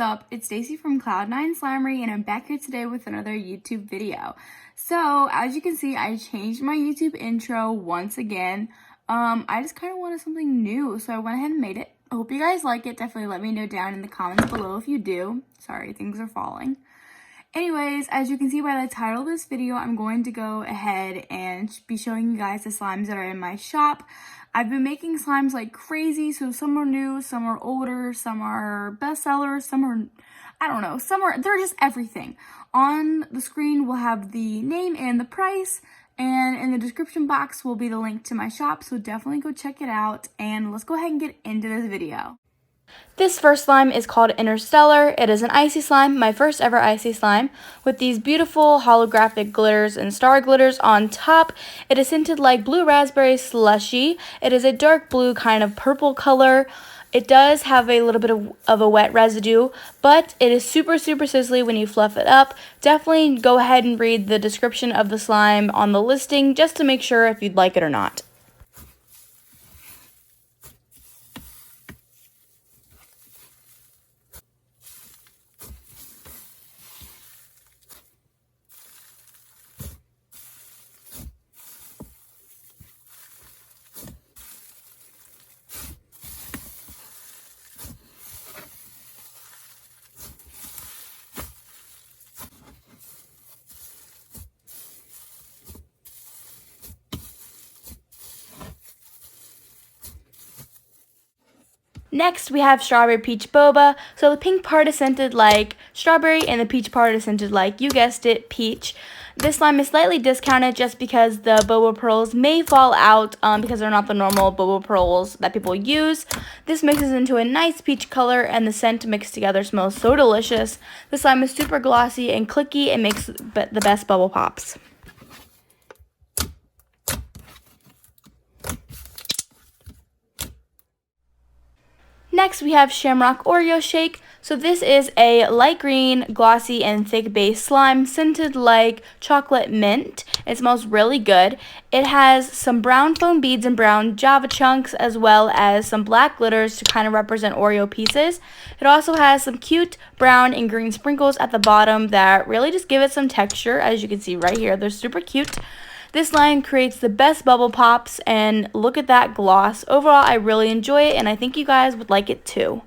up? It's Stacy from CloudNineSlimery, and I'm back here today with another YouTube video. So, as you can see, I changed my YouTube intro once again. I just kind of wanted something new, so I went ahead and made it. I hope you guys like it. Definitely let me know down in the comments below if you do. Sorry, things are falling. Anyways, as you can see by the title of this video, I'm going to go ahead and be showing you guys the slimes that are in my shop. I've been making slimes like crazy, so some are new, some are older, some are bestsellers, some are, I don't know, they're just everything. On the screen, we'll have the name and the price, and in the description box will be the link to my shop, so definitely go check it out, and let's go ahead and get into this video. This first slime is called Interstellar. It is an icy slime, my first ever icy slime, with these beautiful holographic glitters and star glitters on top. It is scented like blue raspberry slushy. It is a dark blue kind of purple color. It does have a little bit of a wet residue, but it is super sizzly when you fluff it up. Definitely go ahead and read the description of the slime on the listing just to make sure if you'd like it or not. Next, we have Strawberry Peach Boba. So the pink part is scented like strawberry and the peach part is scented like, you guessed it, peach. This slime is slightly discounted just because the boba pearls may fall out because they're not the normal boba pearls that people use. This mixes into a nice peach color and the scent mixed together smells so delicious. The slime is super glossy and clicky and makes the best bubble pops. Next, we have Shamrock Oreo Shake. So this is a light green, glossy, and thick base slime scented like chocolate mint. It smells really good. It has some brown foam beads and brown Java chunks, as well as some black glitters to kind of represent Oreo pieces. It also has some cute brown and green sprinkles at the bottom that really just give it some texture. As you can see right here, they're super cute. This line creates the best bubble pops, and look at that gloss. Overall, I really enjoy it, and I think you guys would like it too.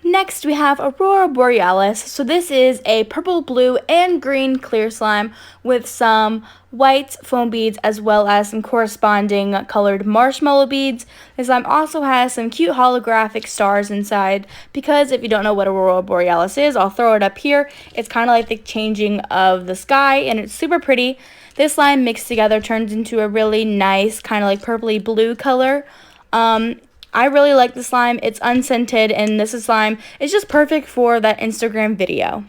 Next, we have Aurora Borealis. So this is a purple, blue, and green clear slime with some white foam beads as well as some corresponding colored marshmallow beads. This slime also has some cute holographic stars inside because if you don't know what Aurora Borealis is, I'll throw it up here. It's kind of like the changing of the sky and it's super pretty. This slime mixed together turns into a really nice kind of like purpley blue color. I really like the slime. It's unscented, and this slime is just perfect for that Instagram video.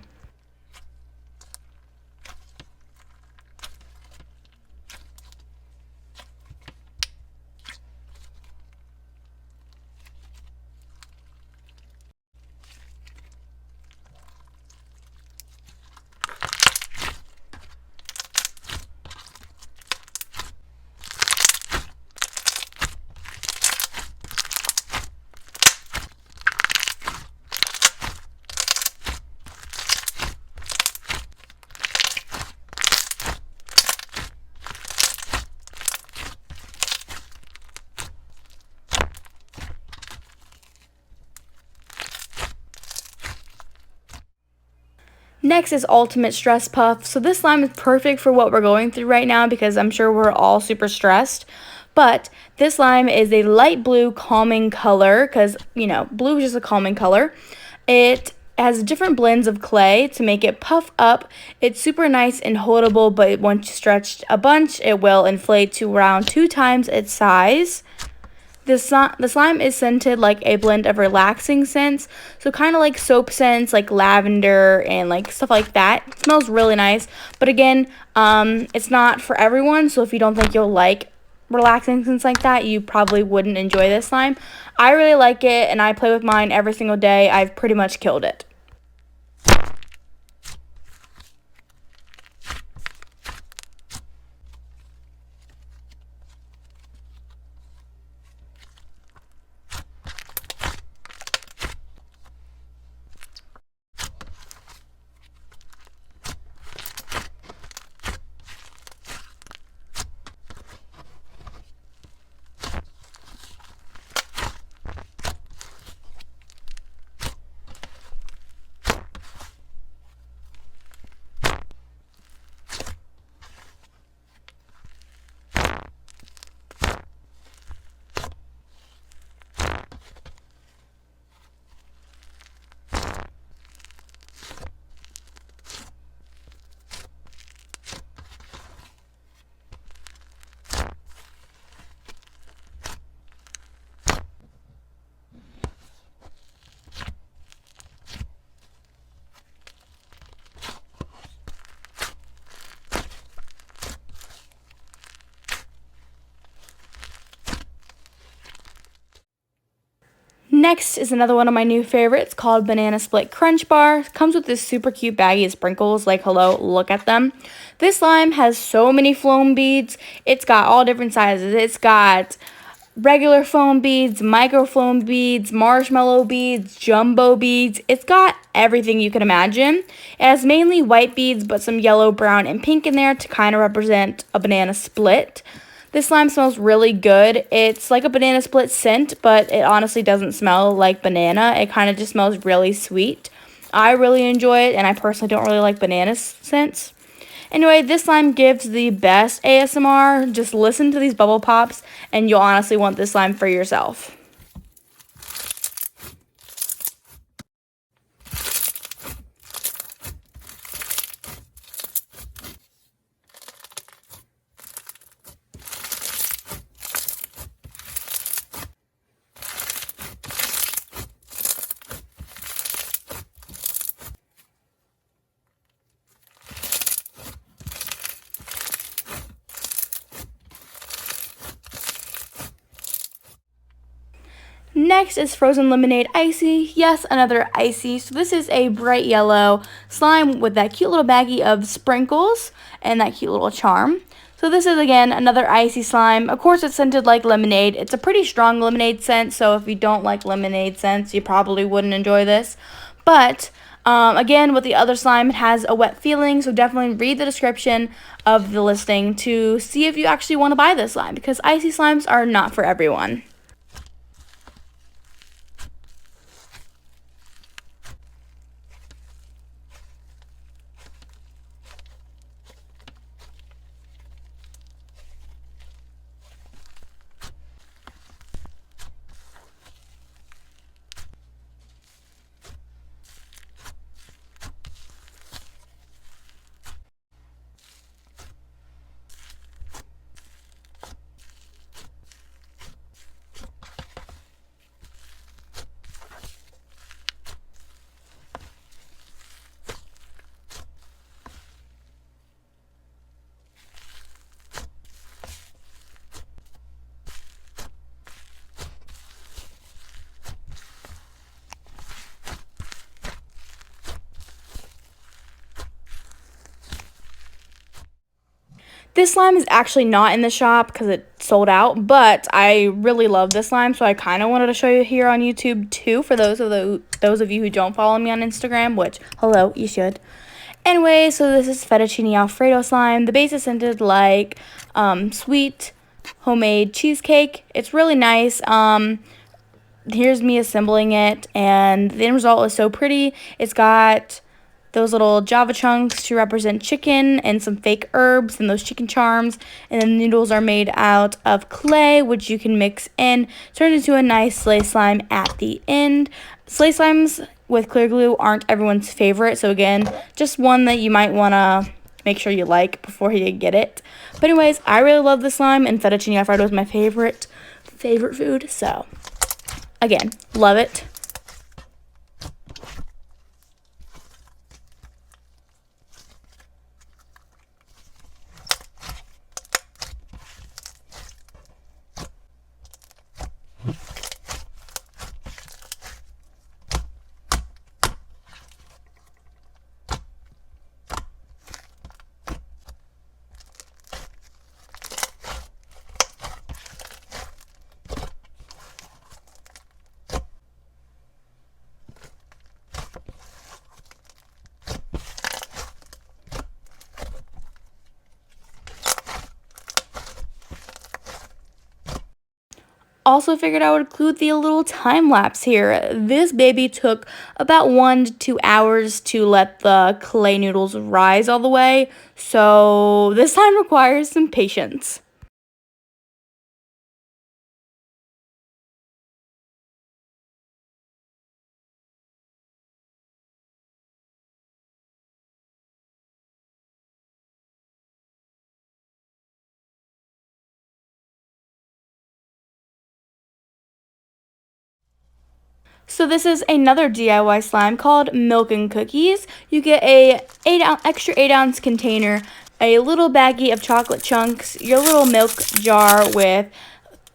Next is Ultimate Stress Puff. So this slime is perfect for what we're going through right now because I'm sure we're all super stressed. But this slime is a light blue calming color because, you know, blue is just a calming color. It has different blends of clay to make it puff up. It's super nice and holdable, but once you stretch a bunch, it will inflate to around 2 times its size. The slime is scented like a blend of relaxing scents, so kind of like soap scents, like lavender and like stuff like that. It smells really nice, but again, it's not for everyone, so if you don't think you'll like relaxing scents like that, you probably wouldn't enjoy this slime. I really like it, and I play with mine every single day. I've pretty much killed it. Next is another one of my new favorites called Banana Split Crunch Bar. Comes with this super cute baggie of sprinkles. Like, hello, look at them. This slime has so many foam beads. It's got all different sizes. It's got regular foam beads, micro foam beads, marshmallow beads, jumbo beads. It's got everything you can imagine. It has mainly white beads, but some yellow, brown, and pink in there to kind of represent a banana split. This slime smells really good. It's like a banana split scent, but it honestly doesn't smell like banana. It kind of just smells really sweet. I really enjoy it, and I personally don't really like banana scents. Anyway, this slime gives the best ASMR. Just listen to these bubble pops, and you'll honestly want this slime for yourself. Next is Frozen Lemonade Icy. Yes, another icy. So this is a bright yellow slime with that cute little baggie of sprinkles and that cute little charm. So this is, again, another icy slime. Of course, it's scented like lemonade. It's a pretty strong lemonade scent, so if you don't like lemonade scents, you probably wouldn't enjoy this. But, again, with the other slime, it has a wet feeling, so definitely read the description of the listing to see if you actually want to buy this slime, because icy slimes are not for everyone. This slime is actually not in the shop because it sold out, but I really love this slime, so I kind of wanted to show you here on YouTube too, for those of you who don't follow me on Instagram, which, hello, you should. Anyway, so this is Fettuccine Alfredo slime. The base is scented like sweet homemade cheesecake. It's really nice. Here's me assembling it, and the end result is so pretty. It's got those little Java chunks to represent chicken and some fake herbs and those chicken charms. And then the noodles are made out of clay, which you can mix in, turn into a nice sleigh slime at the end. Sleigh slimes with clear glue aren't everyone's favorite. So again, just one that you might want to make sure you like before you get it. But anyways, I really love this slime, and Fettuccine Alfredo is my favorite food. So again, love it. Also figured I would include the little time lapse here. This baby took about 1 to 2 hours to let the clay noodles rise all the way, so this time requires some patience. So this is another DIY slime called Milk and Cookies. You get a extra 8-ounce container, a little baggie of chocolate chunks, your little milk jar with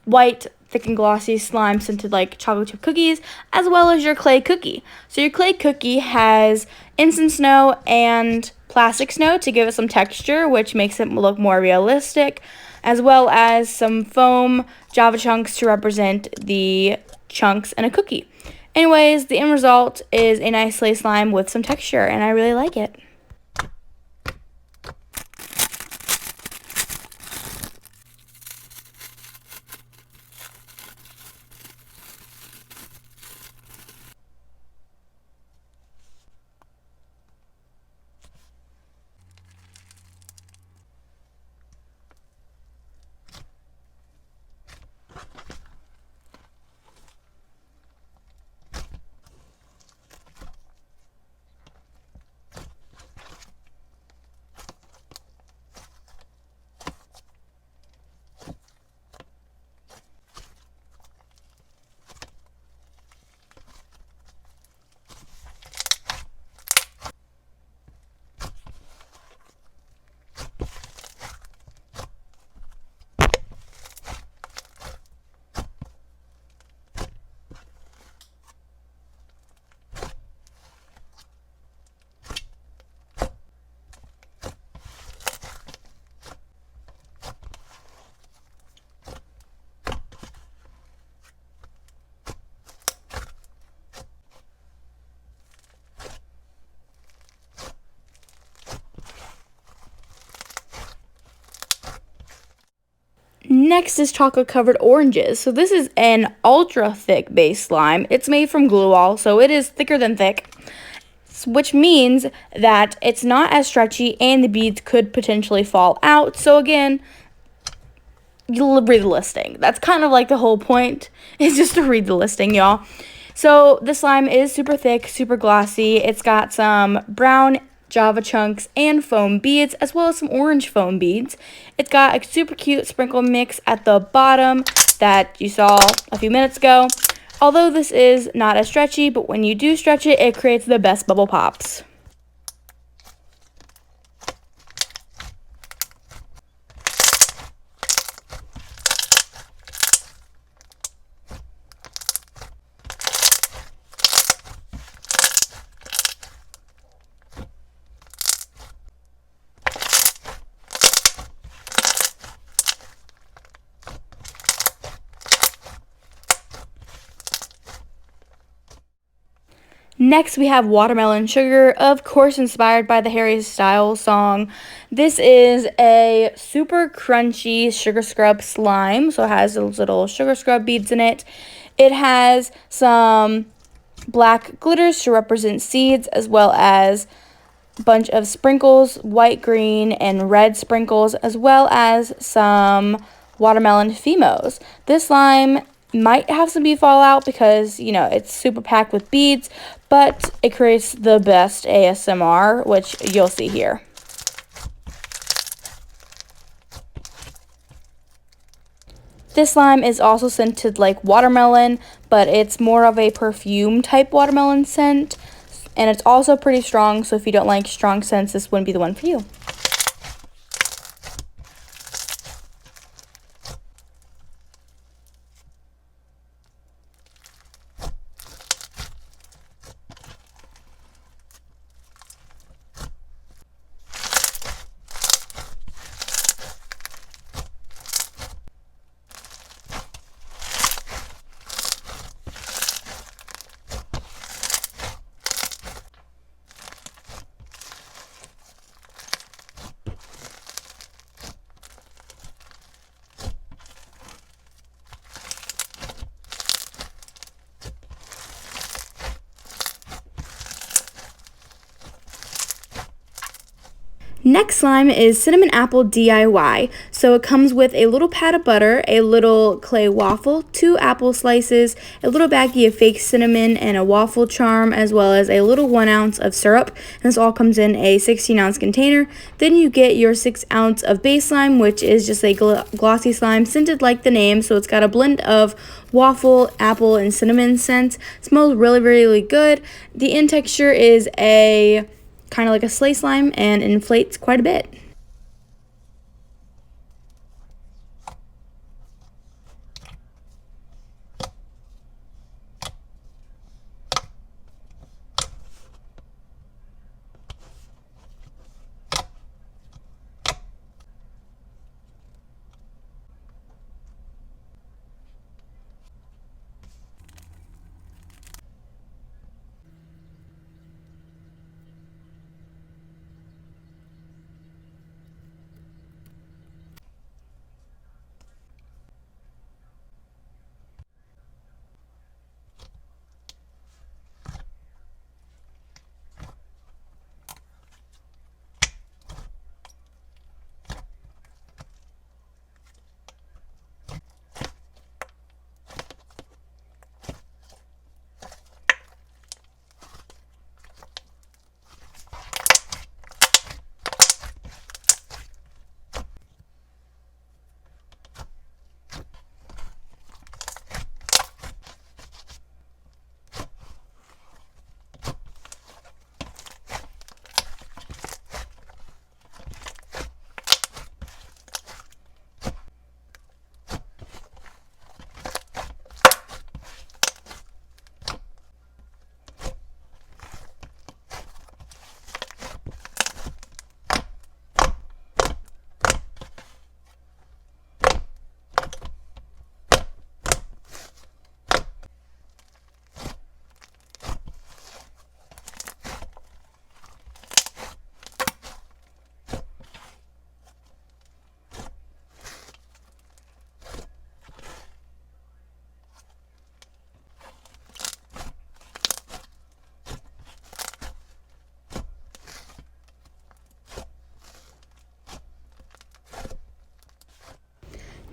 white, thick and glossy slime scented like chocolate chip cookies, as well as your clay cookie. So your clay cookie has instant snow and plastic snow to give it some texture, which makes it look more realistic, as well as some foam Java chunks to represent the chunks in a cookie. Anyways, the end result is a nice clay slime with some texture, and I really like it. Next is chocolate covered oranges. So this is an ultra thick base slime. It's made from glue all, so it is thicker than thick, which means that it's not as stretchy and the beads could potentially fall out. So again, you'll read the listing. That's kind of like the whole point, is just to read the listing, y'all. So the slime is super thick, super glossy. It's got some brown Java chunks and foam beads, as well as some orange foam beads. It's got a super cute sprinkle mix at the bottom that you saw a few minutes ago. Although this is not as stretchy, but when you do stretch it, it creates the best bubble pops. Next, we have Watermelon Sugar, of course inspired by the Harry Styles song. This is a super crunchy sugar scrub slime, so it has those little sugar scrub beads in it. It has some black glitters to represent seeds, as well as a bunch of sprinkles, white, green, and red sprinkles, as well as some watermelon Fimos. This slime might have some bead fallout because, you know, it's super packed with beads, but it creates the best ASMR, which you'll see here. This slime is also scented like watermelon, but it's more of a perfume type watermelon scent, and it's also pretty strong, so if you don't like strong scents, this wouldn't be the one for you. Next slime is Cinnamon Apple DIY. So it comes with a little pat of butter, a little clay waffle, 2 apple slices, a little baggie of fake cinnamon, and a waffle charm, as well as a little 1 ounce of syrup. And this all comes in a 16-ounce container. Then you get your 6 ounce of base slime, which is just a glossy slime, scented like the name. So it's got a blend of waffle, apple, and cinnamon scents. It smells really, really good. The end texture is a kind of like a sleigh slime and inflates quite a bit.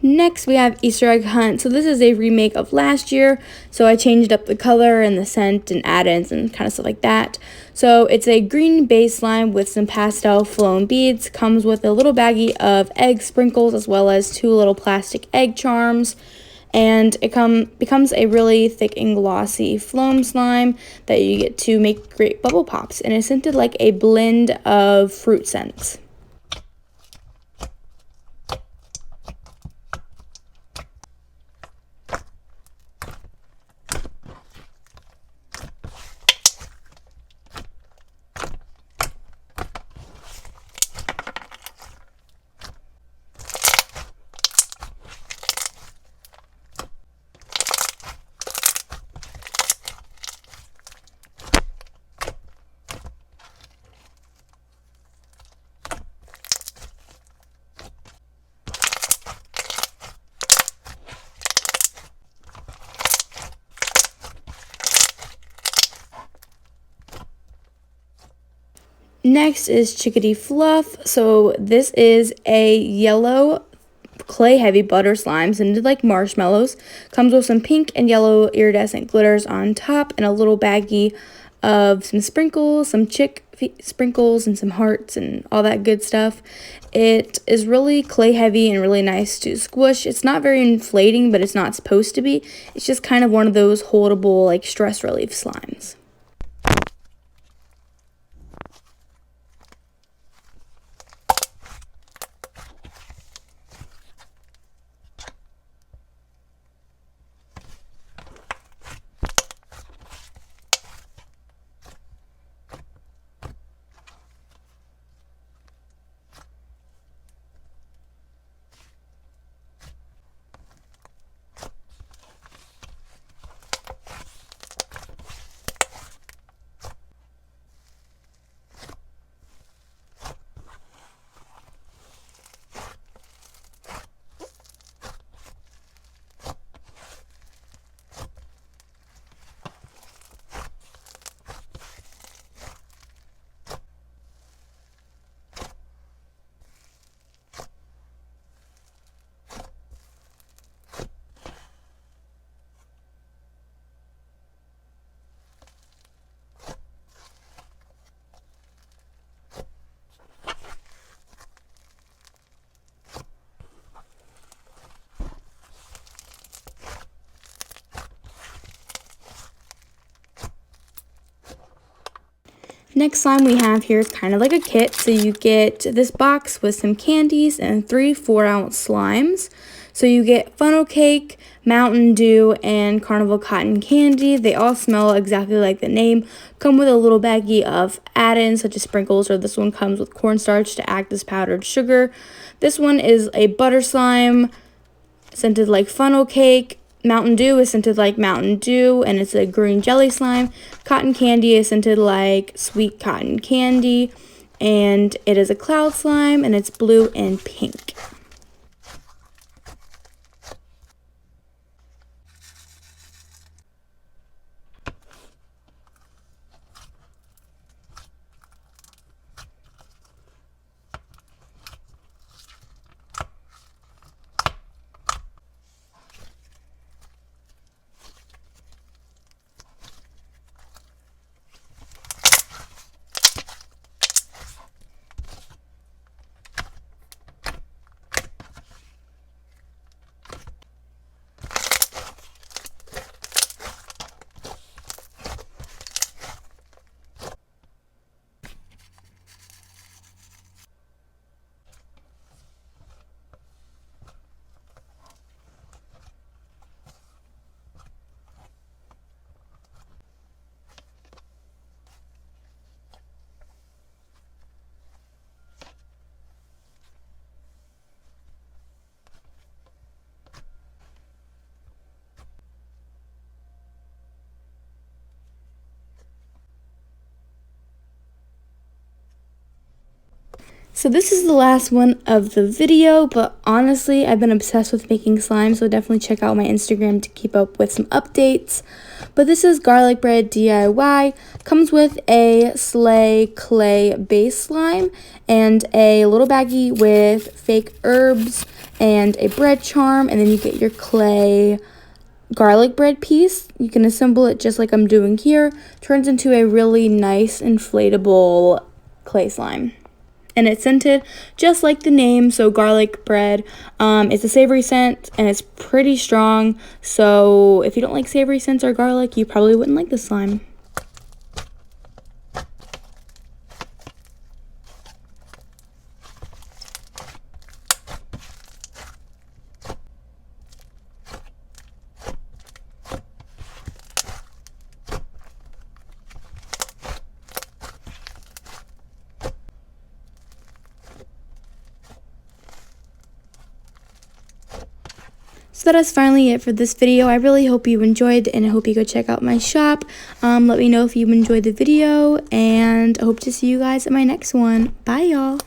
Next, we have Easter Egg Hunt. So this is a remake of last year. So I changed up the color and the scent and add-ins and kind of stuff like that. So it's a green base slime with some pastel flown beads. Comes with a little baggie of egg sprinkles as well as 2 little plastic egg charms. And it becomes a really thick and glossy flown slime that you get to make great bubble pops. And it's scented like a blend of fruit scents. Next is Chickadee Fluff. So this is a yellow clay heavy butter slime scented like marshmallows. Comes with some pink and yellow iridescent glitters on top and a little baggie of some sprinkles, some chick sprinkles and some hearts and all that good stuff. It is really clay heavy and really nice to squish. It's not very inflating, but it's not supposed to be. It's just kind of one of those holdable, like, stress relief slimes. Next slime we have here is kind of like a kit. So you get this box with some candies and 3 4-ounce slimes. So you get funnel cake, Mountain Dew, and Carnival Cotton Candy. They all smell exactly like the name. Come with a little baggie of add-ins such as sprinkles, or this one comes with cornstarch to act as powdered sugar. This one is a butter slime scented like funnel cake. Mountain Dew is scented like Mountain Dew, and it's a green jelly slime. Cotton Candy is scented like sweet cotton candy, and it is a cloud slime, and it's blue and pink. So this is the last one of the video, but honestly, I've been obsessed with making slime, so definitely check out my Instagram to keep up with some updates. But this is garlic bread DIY. Comes with a sleigh clay base slime and a little baggie with fake herbs and a bread charm, and then you get your clay garlic bread piece. You can assemble it just like I'm doing here. Turns into a really nice inflatable clay slime. And it's scented just like the name, so garlic bread. It's a savory scent, and it's pretty strong, so if you don't like savory scents or garlic, you probably wouldn't like this slime. So that is finally it for this video. I really hope you enjoyed, and I hope you go check out my shop. Let me know if you enjoyed the video, and I hope to see you guys at my next one. Bye, y'all.